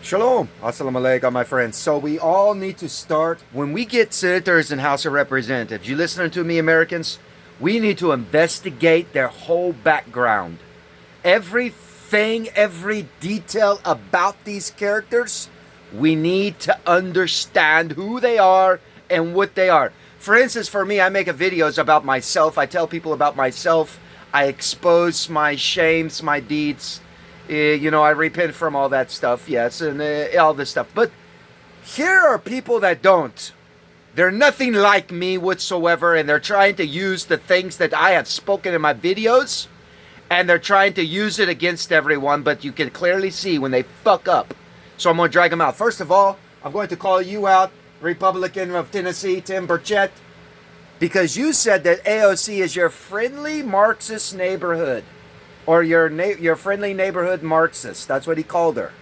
Shalom. Assalamu alaikum, my friends. So we all need to start, when we get senators and House of Representatives, you listening to me, Americans? We need to investigate their whole background. Everything, every detail about these characters, we need to understand who they are and what they are. For instance, for me, I make videos about myself. I tell people about myself. I expose my shames, my deeds. I repent from all that stuff, yes, and all this stuff. But here are people that don't. They're nothing like me whatsoever, and they're trying to use the things that I have spoken in my videos, and they're trying to use it against everyone, but you can clearly see when they fuck up. So I'm going to drag them out. First of all, I'm going to call you out, Republican of Tennessee, Tim Burchett, because you said that AOC is your friendly Marxist neighborhood. Or your friendly neighborhood Marxist. That's what he called her.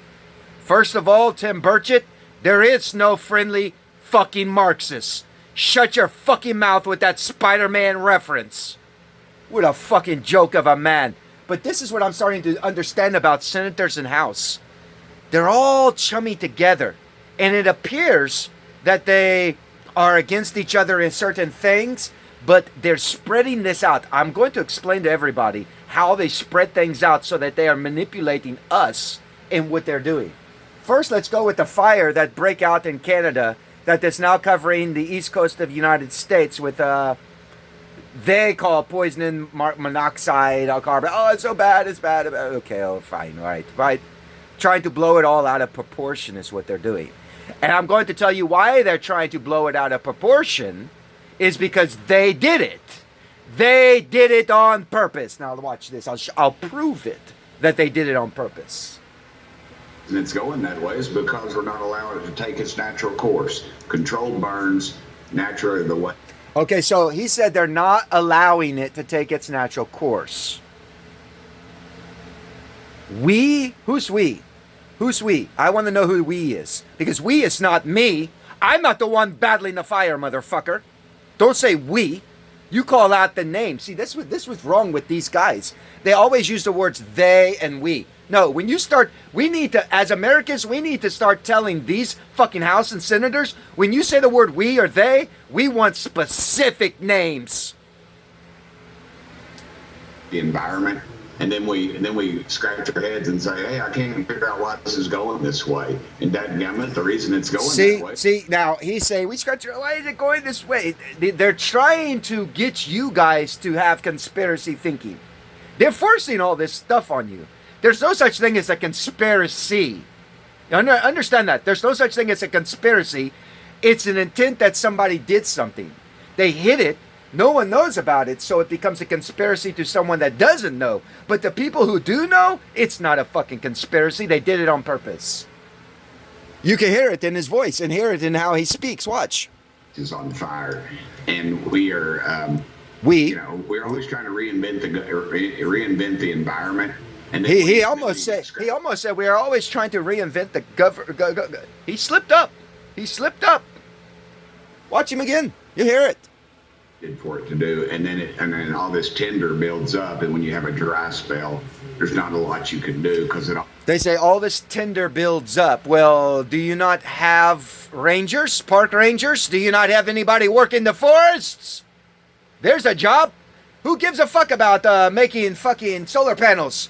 First of all, Tim Burchett, there is no friendly fucking Marxist. Shut your fucking mouth with that Spider-Man reference. What a fucking joke of a man. But this is what I'm starting to understand about senators and House. They're all chummy together. And it appears that they are against each other in certain things, but they're spreading this out. I'm going to explain to everybody how they spread things out so that they are manipulating us in what they're doing. First, let's go with the fire that break out in Canada that is now covering the east coast of the United States with they call poisoning monoxide or carbon. Oh, it's so bad, it's bad. Okay, oh, fine, all right. Trying to blow it all out of proportion is what they're doing. And I'm going to tell you why they're trying to blow it out of proportion is because they did it. They did it on purpose. Now watch this. I'll prove it that they did it on purpose. And it's going that way is because we're not allowing it to take its natural course. Controlled burns, naturally the way. Okay, so he said they're not allowing it to take its natural course. We? Who's we? Who's we? I want to know who we is. Because we is not me. I'm not the one battling the fire, motherfucker. Don't say we. You call out the name. See, this was wrong with these guys. They always use the words they and we. No, when you start, we need to, as Americans, we need to start telling these fucking House and senators, when you say the word we or they, we want specific names. The environment. And then we scratch our heads and say, hey, I can't figure out why this is going this way. And dadgummit, the reason it's going that way. See, now he's saying, why is it going this way? They're trying to get you guys to have conspiracy thinking. They're forcing all this stuff on you. There's no such thing as a conspiracy. Understand that. There's no such thing as a conspiracy. It's an intent that somebody did something. They hid it. No one knows about it, so it becomes a conspiracy to someone that doesn't know. But the people who do know, it's not a fucking conspiracy. They did it on purpose. You can hear it in his voice and hear it in how he speaks. Watch. Is on fire, and we are. We're always trying to reinvent the environment. And he almost said we are always trying to reinvent the government. He slipped up. Watch him again. You hear it. For it to do, and then all this tinder builds up, and when you have a dry spell, there's not a lot you can do because it all. They say all this tinder builds up. Well, do you not have rangers, park rangers? Do you not have anybody working the forests? There's a job. Who gives a fuck about making fucking solar panels?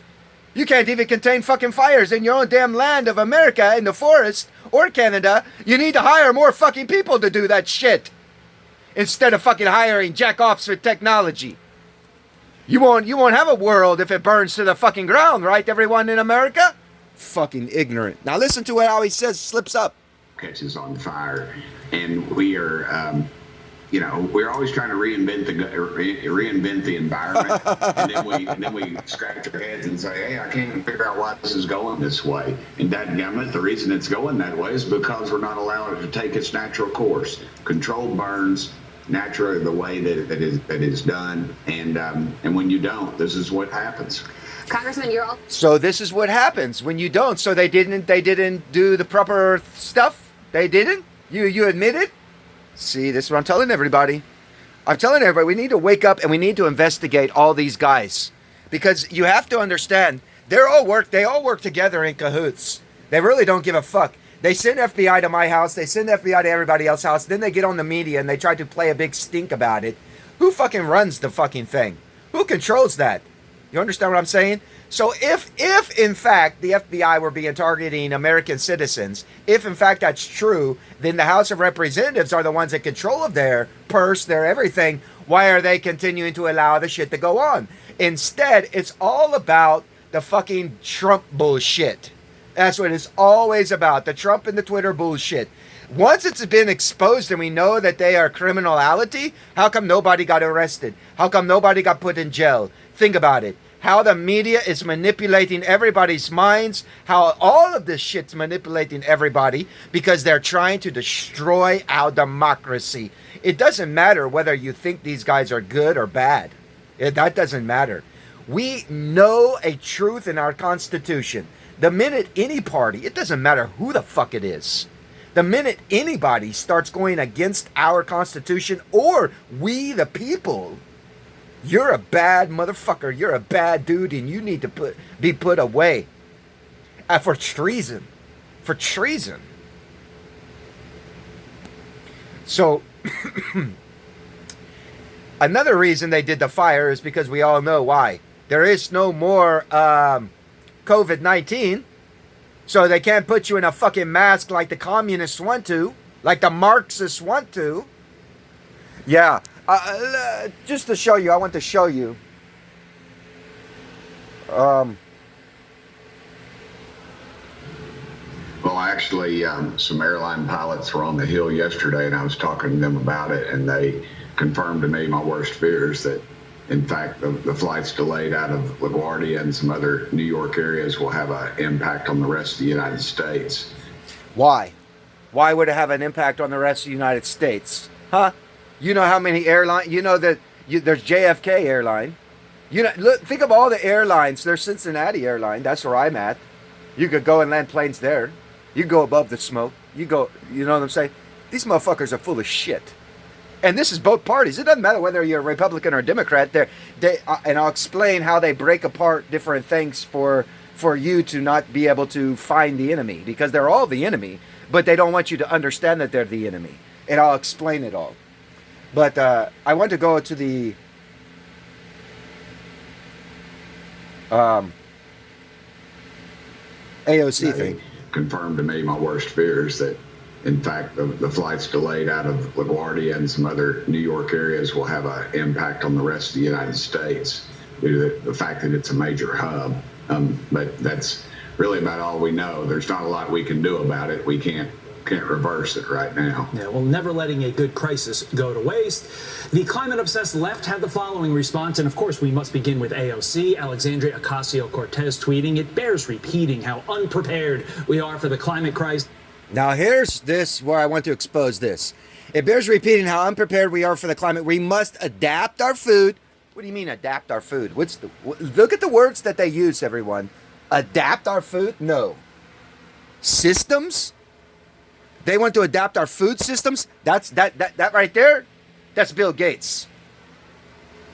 You can't even contain fucking fires in your own damn land of America in the forest or Canada. You need to hire more fucking people to do that shit. Instead of fucking hiring jack-offs with technology. You won't have a world if it burns to the fucking ground, right, everyone in America? Fucking ignorant. Now listen to how he says, slips up. Catches on fire. And we are, we're always trying to reinvent the environment. and then we scratch our heads and say, hey, I can't even figure out why this is going this way. And dadgummit, the reason it's going that way is because we're not allowing it to take its natural course. Controlled burns, naturally the way that it is done, and when you don't, this is what happens. Congressman, so this is what happens when you don't. So they didn't do the proper stuff. They didn't. You admit it. See, this is what I'm telling everybody. I'm telling everybody we need to wake up and we need to investigate all these guys, because you have to understand they all work together in cahoots. They really don't give a fuck. They send FBI to my house. They send FBI to everybody else's house. Then they get on the media and they try to play a big stink about it. Who fucking runs the fucking thing? Who controls that? You understand what I'm saying? So if in fact the FBI were being targeting American citizens, if in fact that's true, then the House of Representatives are the ones in control of their purse, their everything. Why are they continuing to allow the shit to go on? Instead, it's all about the fucking Trump bullshit. That's what it's always about. The Trump and the Twitter bullshit. Once it's been exposed and we know that they are criminality, how come nobody got arrested? How come nobody got put in jail? Think about it. How the media is manipulating everybody's minds. How all of this shit's manipulating everybody because they're trying to destroy our democracy. It doesn't matter whether you think these guys are good or bad. That doesn't matter. We know a truth in our Constitution. The minute any party, it doesn't matter who the fuck it is, the minute anybody starts going against our Constitution or we the people, you're a bad motherfucker. You're a bad dude and you need to be put away for treason. For treason. So, another reason they did the fire is because we all know why. There is no more COVID-19, so they can't put you in a fucking mask like the communists want to, like the Marxists want to. Yeah, just to show you, I want to show you. Well, actually, some airline pilots were on the Hill yesterday, and I was talking to them about it, and they confirmed to me my worst fears that, in fact, the flights delayed out of LaGuardia and some other New York areas will have an impact on the rest of the United States. Why? Why would it have an impact on the rest of the United States? Huh? You know how many airlines? You know that there's JFK airline. You know, look, think of all the airlines. There's Cincinnati airline. That's where I'm at. You could go and land planes there. You go above the smoke. You go. You know what I'm saying? These motherfuckers are full of shit. And this is both parties. It doesn't matter whether you're a Republican or a Democrat. And I'll explain how they break apart different things for you to not be able to find the enemy, because they're all the enemy, but they don't want you to understand that they're the enemy. And I'll explain it all. But I want to go to the AOC thing. Confirmed to me my worst fears that, in fact, the flights delayed out of LaGuardia and some other New York areas will have an impact on the rest of the United States due to the fact that it's a major hub. But that's really about all we know. There's not a lot we can do about it. We can't reverse it right now. Yeah, well, never letting a good crisis go to waste. The climate-obsessed left had the following response, and of course we must begin with AOC, Alexandria Ocasio-Cortez, tweeting, "It bears repeating how unprepared we are for the climate crisis." Now here's this where I want to expose this. It bears repeating how unprepared we are for the climate. We must adapt our food. What do you mean adapt our food? Look at the words that they use, everyone. Adapt our food? No. Systems? They want to adapt our food systems? That right there? That's Bill Gates.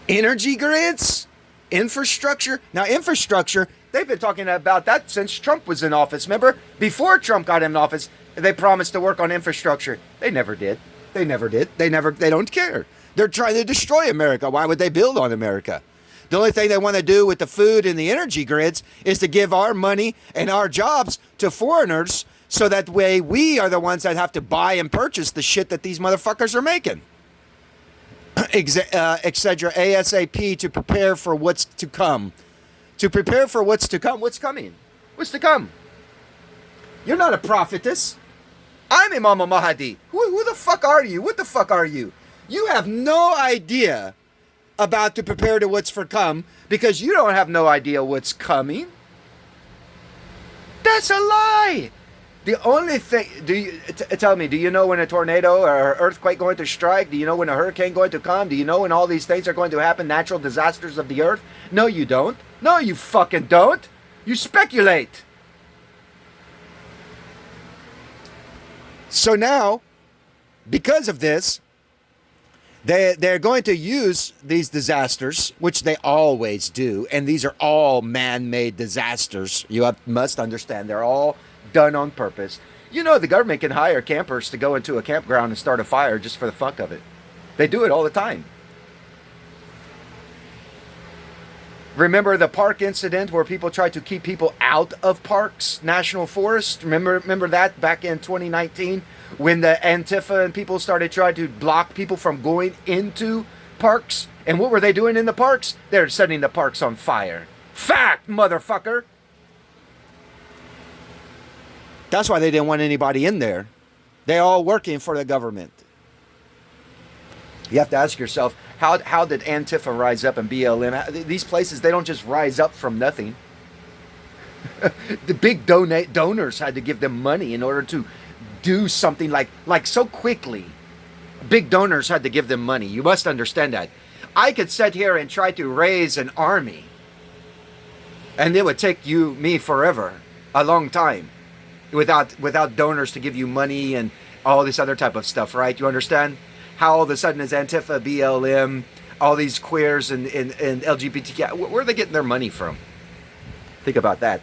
Energy grids? Infrastructure? Now infrastructure, they've been talking about that since Trump was in office. Remember? Before Trump got in office, they promised to work on infrastructure. They never did. They don't care. They're trying to destroy America. Why would they build on America? The only thing they want to do with the food and the energy grids is to give our money and our jobs to foreigners, so that way we are the ones that have to buy and purchase the shit that these motherfuckers are making. Etc. ASAP to prepare for what's to come. To prepare for what's to come. What's coming? What's to come? You're not a prophetess. I'm Imam Al-Mahdi. Who the fuck are you? What the fuck are you? You have no idea about to prepare to what's for come, because you don't have no idea what's coming. That's a lie. The only thing, tell me, do you know when a tornado or earthquake going to strike? Do you know when a hurricane going to come? Do you know when all these things are going to happen, natural disasters of the earth? No, you don't. No, you fucking don't. You speculate. So now, because of this, they're going to use these disasters, which they always do, and these are all man-made disasters. You must understand, they're all done on purpose. You know, the government can hire campers to go into a campground and start a fire just for the fuck of it. They do it all the time. Remember the park incident where people tried to keep people out of parks, national forests? Remember that back in 2019 when the Antifa and people started trying to block people from going into parks? And what were they doing in the parks? They're setting the parks on fire. Fact, motherfucker! That's why they didn't want anybody in there. They're all working for the government. You have to ask yourself, how did Antifa rise up and BLM? These places, they don't just rise up from nothing. The big donors had to give them money in order to do something like so quickly. Big donors had to give them money. You must understand that. I could sit here and try to raise an army, and it would take me forever, a long time, without donors to give you money and all this other type of stuff, right? You understand? How all of a sudden is Antifa, BLM, all these queers and LGBTQ, where are they getting their money from? Think about that.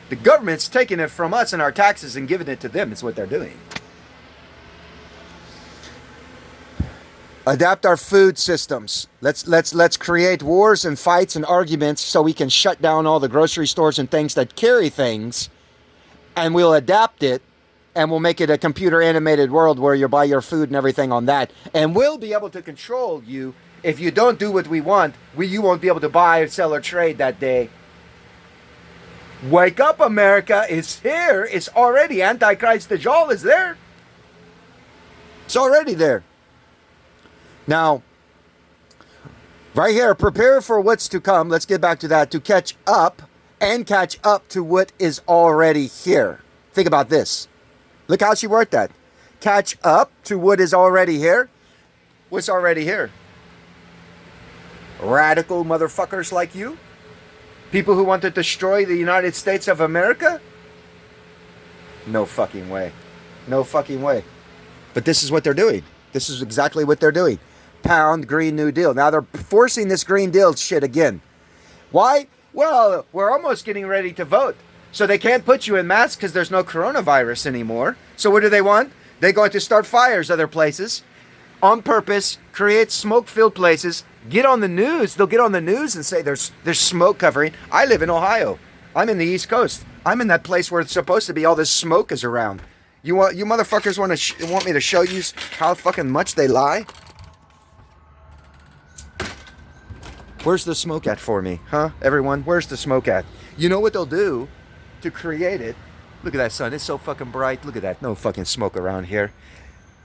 The government's taking it from us and our taxes and giving it to them. It's what they're doing. Adapt our food systems. Let's create wars and fights and arguments so we can shut down all the grocery stores and things that carry things, and we'll adapt it. And we'll make it a computer animated world where you buy your food and everything on that. And we'll be able to control you. If you don't do what we want, you won't be able to buy, sell, or trade that day. Wake up, America. It's here. It's already. Antichrist Dajaal is there. It's already there. Now, right here, prepare for what's to come. Let's get back to that. To catch up to what is already here. Think about this. Look how she worked that. Catch up to what is already here. What's already here? Radical motherfuckers like you? People who want to destroy the United States of America? No fucking way. No fucking way. But this is what they're doing. This is exactly what they're doing. Pound Green New Deal. Now they're forcing this Green Deal shit again. Why? Well, we're almost getting ready to vote. So they can't put you in masks because there's no coronavirus anymore. So what do they want? They're going to start fires other places on purpose, create smoke-filled places, get on the news. They'll get on the news and say there's smoke covering. I live in Ohio. I'm in the East Coast. I'm in that place where it's supposed to be all this smoke is around. You motherfuckers want me to show you how fucking much they lie? Where's the smoke at for me? Huh, everyone? Where's the smoke at? You know what they'll do to create it? Look at that sun. It's so fucking bright. Look at that. No fucking smoke around here.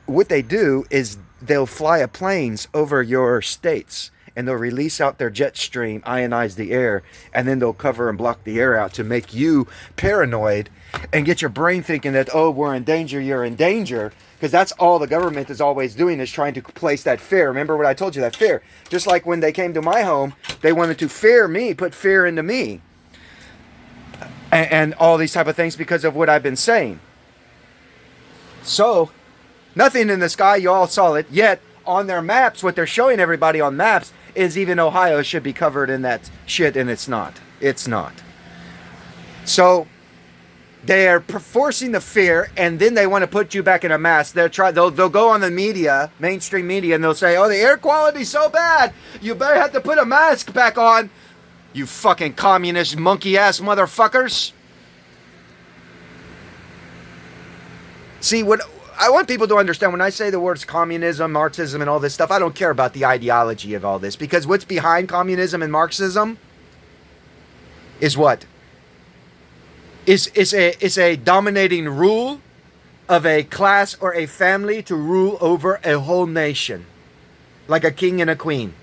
What they do is they'll fly planes over your states and they'll release out their jet stream, ionize the air, and then they'll cover and block the air out to make you paranoid and get your brain thinking that, oh, we're in danger, you're in danger. Because that's all the government is always doing, is trying to place that fear. Remember what I told you, that fear. Just like when they came to my home, they wanted to fear me, put fear into me. And all these type of things because of what I've been saying. So, nothing in the sky, you all saw it. Yet, on their maps, what they're showing everybody on maps is even Ohio should be covered in that shit, and it's not. It's not. So, they're forcing the fear, and then they want to put you back in a mask. They'll go on the media, mainstream media, and they'll say, oh, the air quality's so bad, you better have to put a mask back on. You fucking communist monkey-ass motherfuckers. See, what I want people to understand, when I say the words communism, Marxism, and all this stuff, I don't care about the ideology of all this. Because what's behind communism and Marxism is what? Is a dominating rule of a class or a family to rule over a whole nation. Like a king and a queen.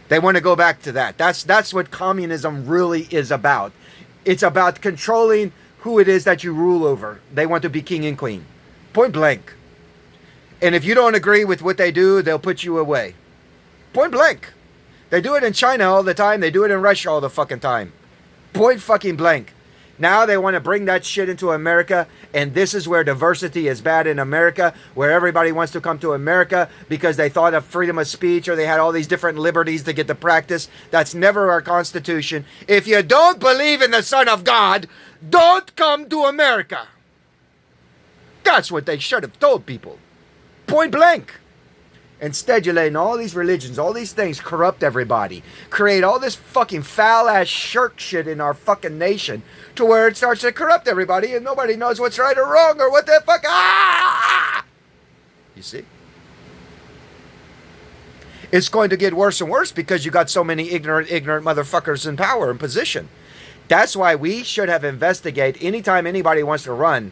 They want to go back to that. That's what communism really is about. It's about controlling who it is that you rule over. They want to be king and queen. Point blank. And if you don't agree with what they do, they'll put you away. Point blank. They do it in China all the time. They do it in Russia all the fucking time. Point fucking blank. Now they want to bring that shit into America And this is where diversity is bad in America, where everybody wants to come to America because they thought of freedom of speech or they had all these different liberties to get to practice. That's never our Constitution. If you don't believe in the Son of God, don't come to America. That's what they should have told people. Point blank. Instead, you're letting all these religions, all these things corrupt everybody. Create all this fucking foul-ass shirk shit in our fucking nation to where it starts to corrupt everybody and nobody knows what's right or wrong or what the fuck. Ah! You see? It's going to get worse and worse because you got so many ignorant motherfuckers in power and position. That's why we should have investigated anytime anybody wants to run.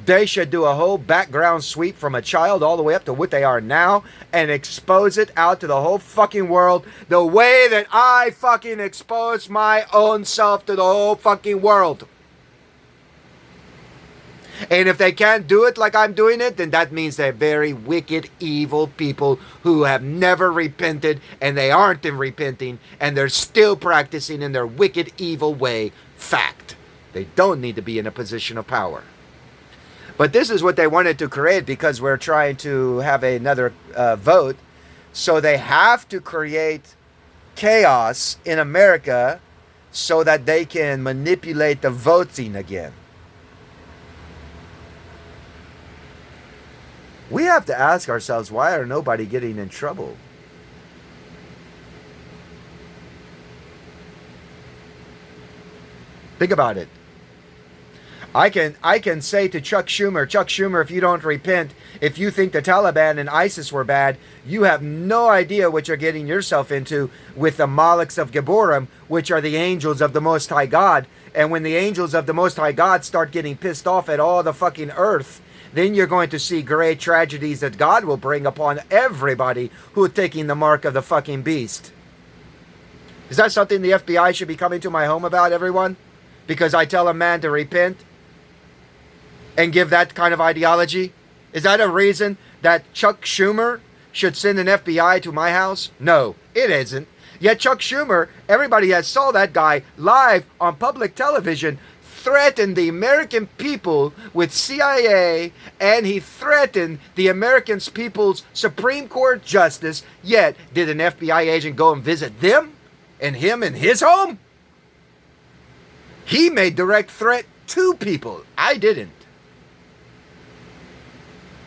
They should do a whole background sweep from a child all the way up to what they are now and expose it out to the whole fucking world the way that I fucking expose my own self to the whole fucking world. And if they can't do it like I'm doing it, then that means they're very wicked, evil people who have never repented and they aren't repenting and they're still practicing in their wicked, evil way. Fact. They don't need to be in a position of power. But this is what they wanted to create because we're trying to have another vote. So they have to create chaos in America so that they can manipulate the voting again. We have to ask ourselves, why are nobody getting in trouble? Think about it. I can say to Chuck Schumer, if you don't repent, if you think the Taliban and ISIS were bad, you have no idea what you're getting yourself into with the Malaks of Geborim, which are the angels of the Most High God. And when the angels of the Most High God start getting pissed off at all the fucking earth, then you're going to see great tragedies that God will bring upon everybody who is taking the mark of the fucking beast. Is that something the FBI should be coming to my home about, everyone? Because I tell a man to repent? And give that kind of ideology? Is that a reason that Chuck Schumer should send an FBI to my house? No, it isn't. Yet Chuck Schumer, everybody has saw that guy live on public television threaten the American people with CIA, and he threatened the American people's Supreme Court justice. Yet, did an FBI agent go and visit them and him in his home? He made direct threat to people. I didn't.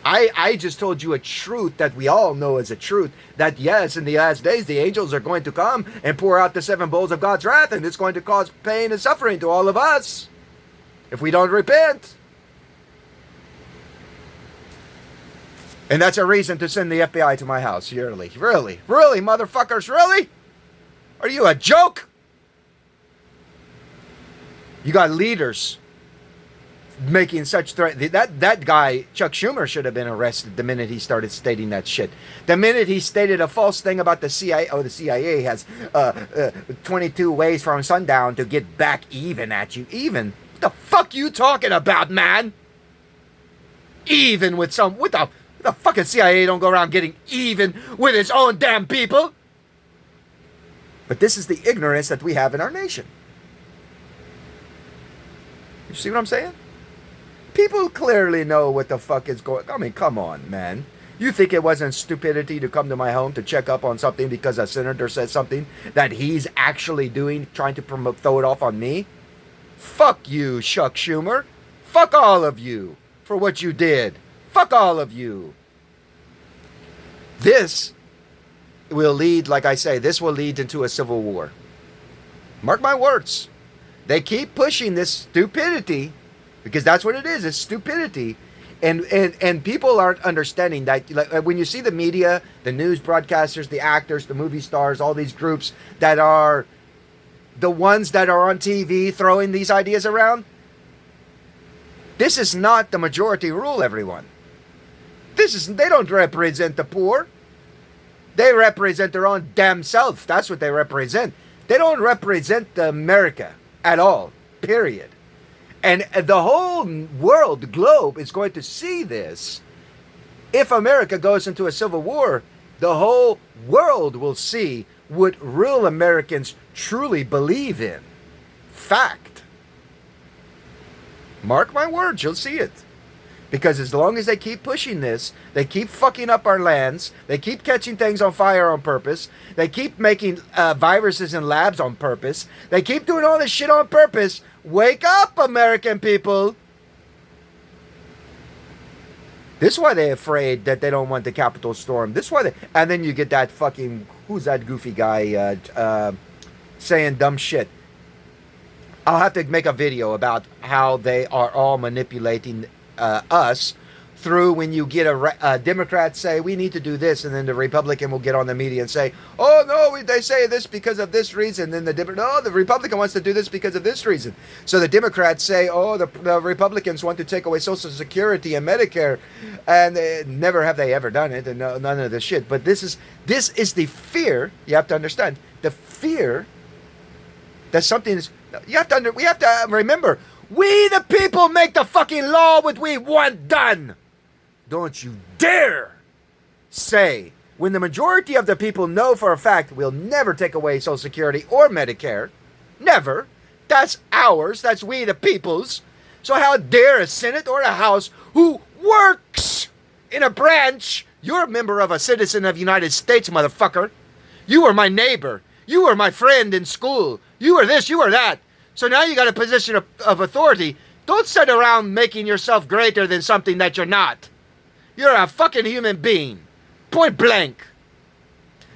I just told you a truth that we all know is a truth. That yes, in the last days, the angels are going to come and pour out the 7 bowls of God's wrath, and it's going to cause pain and suffering to all of us if we don't repent. And that's a reason to send the FBI to my house yearly. Really, motherfuckers, really? Are you a joke? You got leaders making such threat. That guy, Chuck Schumer, should have been arrested the minute he started stating that shit. The minute he stated a false thing about the CIA. Oh, the CIA has 22 ways from sundown to get back even at you. Even? What the fuck you talking about, man? Even with some... What the fucking CIA don't go around getting even with its own damn people? But this is the ignorance that we have in our nation. You see what I'm saying? People clearly know what the fuck is going... I mean, come on, man. You think it wasn't stupidity to come to my home to check up on something because a senator said something that he's actually doing, trying to throw it off on me? Fuck you, Chuck Schumer. Fuck all of you for what you did. Fuck all of you. This will lead, like I say, this will lead into a civil war. Mark my words. They keep pushing this stupidity, because that's what it is. It's stupidity. And people aren't understanding that. Like, when you see the media, the news broadcasters, the actors, the movie stars, all these groups that are the ones that are on TV throwing these ideas around, this is not the majority rule, everyone. They don't represent the poor. They represent their own damn self. That's what they represent. They don't represent America at all, period. And the whole world, the globe, is going to see this. If America goes into a civil war, the whole world will see what real Americans truly believe in. Fact. Mark my words, you'll see it. Because as long as they keep pushing this, they keep fucking up our lands, they keep catching things on fire on purpose, they keep making viruses in labs on purpose, they keep doing all this shit on purpose. Wake up, American people! This is why they're afraid that they don't want the Capitol storm. This is why they... And then you get that fucking... Who's that goofy guy saying dumb shit? I'll have to make a video about how they are all manipulating us through when you get a Democrat say, we need to do this, and then the Republican will get on the media and say, oh, no, they say this because of this reason. Then the Republican wants to do this because of this reason. So the Democrats say, oh, the Republicans want to take away Social Security and Medicare, and never have they ever done it, and none of this shit. But this is the fear, you have to understand, the fear that something is, we have to remember, we the people make the fucking law what we want done. Don't you dare say, when the majority of the people know for a fact we'll never take away Social Security or Medicare. Never. That's ours. That's we the people's. So how dare a Senate or a House who works in a branch? You're a member of a citizen of the United States, motherfucker. You were my neighbor. You were my friend in school. You were this, you were that. So now you got a position of authority. Don't sit around making yourself greater than something that you're not. You're a fucking human being. Point blank.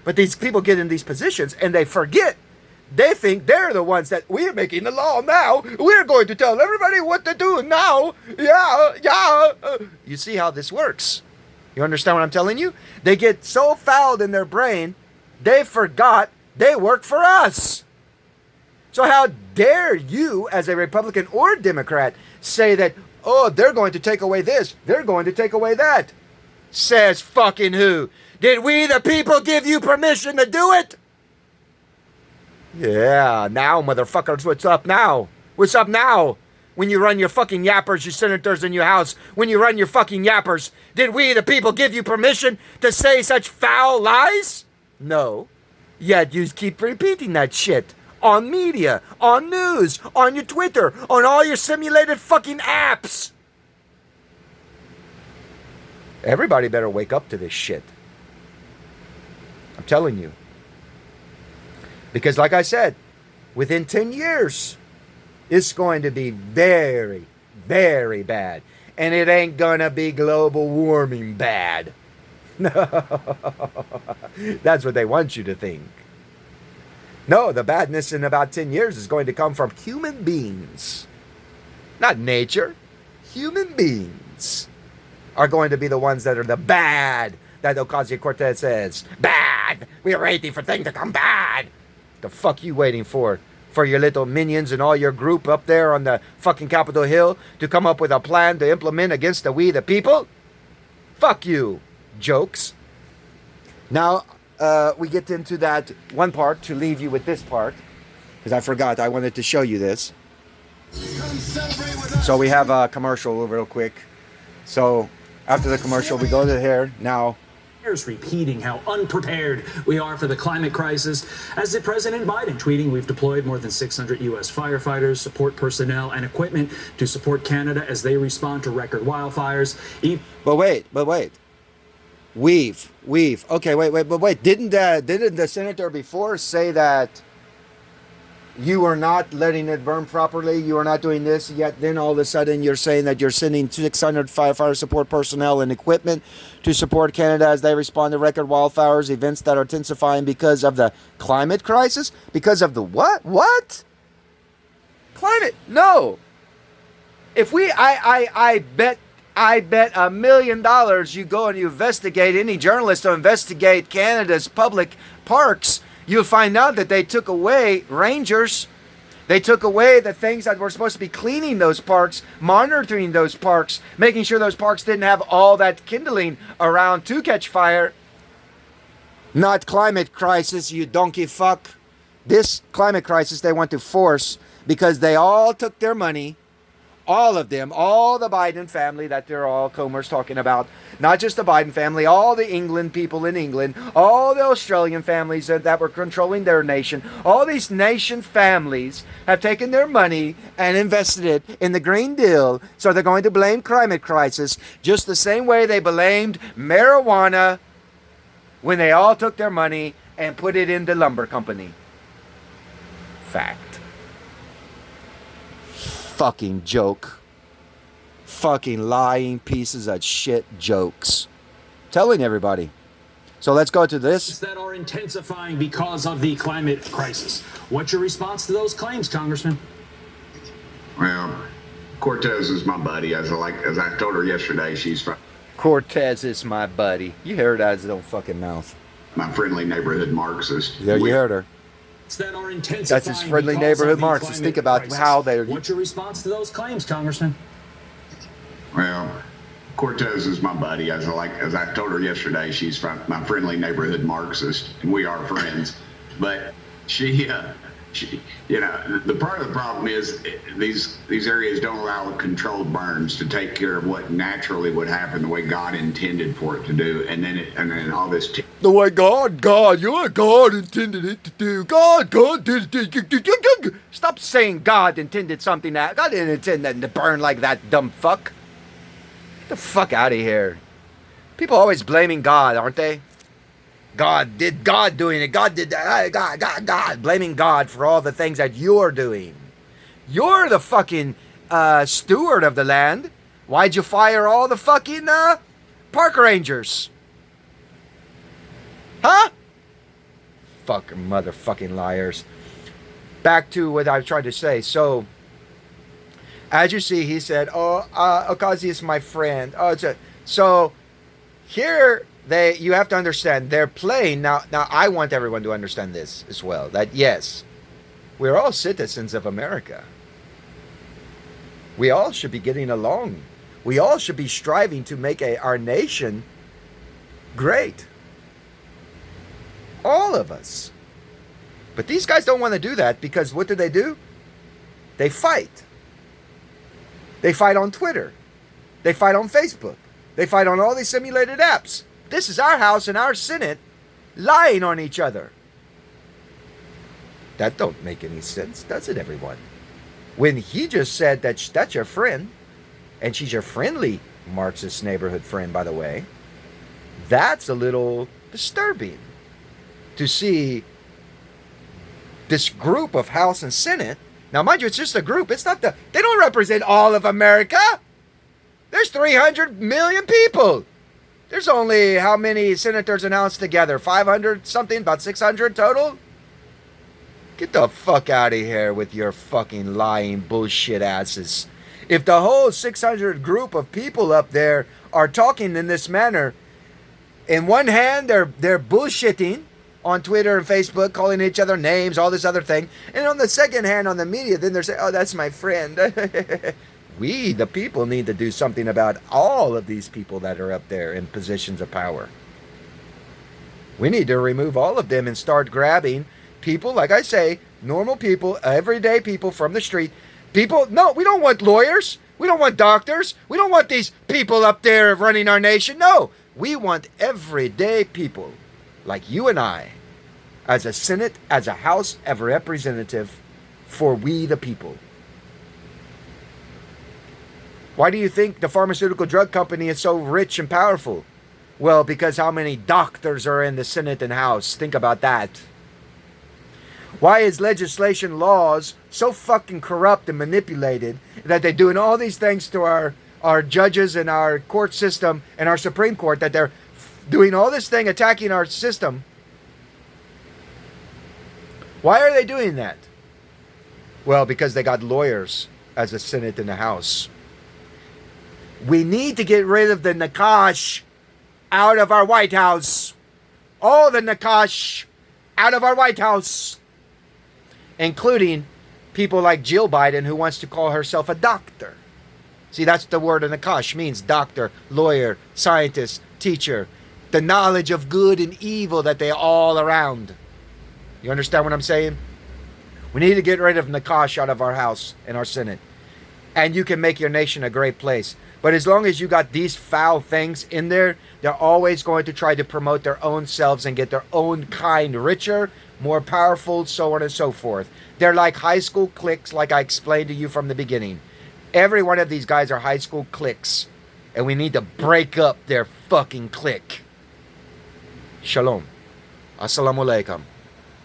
But these people get in these positions and they forget. They think they're the ones that we're making the law now. We're going to tell everybody what to do now. Yeah. You see how this works? You understand what I'm telling you? They get so fouled in their brain, they forgot they work for us. So how dare you, as a Republican or Democrat, say that, oh, they're going to take away this, they're going to take away that. Says fucking who? Did we the people give you permission to do it? Yeah, now, motherfuckers, what's up now? What's up now? When you run your fucking yappers, your senators in your house, when you run your fucking yappers, did we the people give you permission to say such foul lies? No. Yet you keep repeating that shit. On media, on news, on your Twitter, on all your simulated fucking apps. Everybody better wake up to this shit. I'm telling you. Because like I said, within 10 years, it's going to be very, very bad. And it ain't gonna be global warming bad. That's what they want you to think. No, the badness in about 10 years is going to come from human beings. Not nature. Human beings are going to be the ones that are the bad, that Ocasio-Cortez says. Bad! We're waiting for things to come bad! The fuck you waiting for? For your little minions and all your group up there on the fucking Capitol Hill to come up with a plan to implement against we the people? Fuck you, jokes. Now, we get into that one part to leave you with this part, because I forgot, I wanted to show you this. So we have a commercial real quick. So after the commercial, we go to here now. Repeating how unprepared we are for the climate crisis, as did President Biden, tweeting, we've deployed more than 600 U.S. firefighters, support personnel, and equipment to support Canada as they respond to record wildfires. But wait. We've. Okay, wait. Didn't the senator before say that you are not letting it burn properly, you are not doing this, yet then all of a sudden you're saying that you're sending 600 firefighter support personnel and equipment to support Canada as they respond to record wildfires, events that are intensifying because of the climate crisis? Because of the what? What? Climate? No. If we, I bet $1 million you go and you investigate, any journalist to investigate Canada's public parks, you'll find out that they took away rangers. They took away the things that were supposed to be cleaning those parks, monitoring those parks, making sure those parks didn't have all that kindling around to catch fire. Not climate crisis, you donkey fuck. This climate crisis they want to force because they all took their money, All of them, all the Biden family that they're all Comer's talking about, not just the Biden family, all the England people in England, all the Australian families that were controlling their nation, all these nation families have taken their money and invested it in the Green Deal. So they're going to blame climate crisis just the same way they blamed marijuana when they all took their money and put it in the lumber company. Fact. Fucking joke. Fucking lying pieces of shit jokes. Telling everybody. So let's go to this. That are intensifying because of the climate crisis. What's your response to those claims, Congressman? Well, Cortez is my buddy. As I told her yesterday, she's from Cortez is my buddy. You heard out of his own fucking mouth. my friendly neighborhood Marxist. There you heard her. That are intensifying. That's his friendly neighborhood Marxist. Think about crisis. how they're... What's your response to those claims, Congressman? Well, Cortez is my buddy. As I told her yesterday, she's from my friendly neighborhood Marxist, and we are friends. But she the part of the problem is these areas don't allow controlled burns to take care of what naturally would happen the way God intended for it to do, and then all this. The way God intended it to do. God did it. Stop saying God intended something that God didn't intend that to burn like that, dumb fuck. Get the fuck out of here. People always blaming God, aren't they? God doing it. God did that. God. Blaming God for all the things that you're doing. You're the fucking steward of the land. Why'd you fire all the fucking park rangers? Huh? Fucking motherfucking liars. Back to what I was trying to say. So, as you see, he said, Ocasio is my friend. So, here... you have to understand, they're playing, now I want everyone to understand this as well, that yes, we're all citizens of America. We all should be getting along. We all should be striving to make our nation great. All of us. But these guys don't want to do that because what do? They fight. They fight on Twitter. They fight on Facebook. They fight on all these simulated apps. This is our House and our Senate lying on each other. That don't make any sense, does it, everyone? When he just said that that's your friend, and she's your friendly Marxist neighborhood friend, by the way, that's a little disturbing to see this group of House and Senate. Now, mind you, it's just a group. They don't represent all of America. There's 300 million people. There's only how many senators announced together? 500 something? About 600 total? Get the fuck out of here with your fucking lying bullshit asses. If the whole 600 group of people up there are talking in this manner, in one hand they're bullshitting on Twitter and Facebook, calling each other names, all this other thing, and on the second hand on the media, then they're saying, oh, that's my friend. We, the people, need to do something about all of these people that are up there in positions of power. We need to remove all of them and start grabbing people, like I say, normal people, everyday people from the street. People, no, we don't want lawyers. We don't want doctors. We don't want these people up there running our nation. No, we want everyday people like you and I, as a Senate, as a House of Representative, for we the people. Why do you think the pharmaceutical drug company is so rich and powerful? Well, because how many doctors are in the Senate and House? Think about that. Why is legislation laws so fucking corrupt and manipulated that they're doing all these things to our judges and our court system and our Supreme Court, that they're doing all this thing attacking our system? Why are they doing that? Well, because they got lawyers as a Senate and a House. We need to get rid of the Nakash out of our White House. All the Nakash out of our White House. Including people like Jill Biden, who wants to call herself a doctor. See, that's the word Nakash means: doctor, lawyer, scientist, teacher. The knowledge of good and evil that they're all around. You understand what I'm saying? We need to get rid of Nakash out of our House and our Senate. and you can make your nation a great place. But as long as you got these foul things in there, they're always going to try to promote their own selves and get their own kind richer, more powerful, so on and so forth. They're like high school cliques, like I explained to you from the beginning. Every one of these guys are high school cliques, and we need to break up their fucking clique. Shalom. Assalamu alaikum.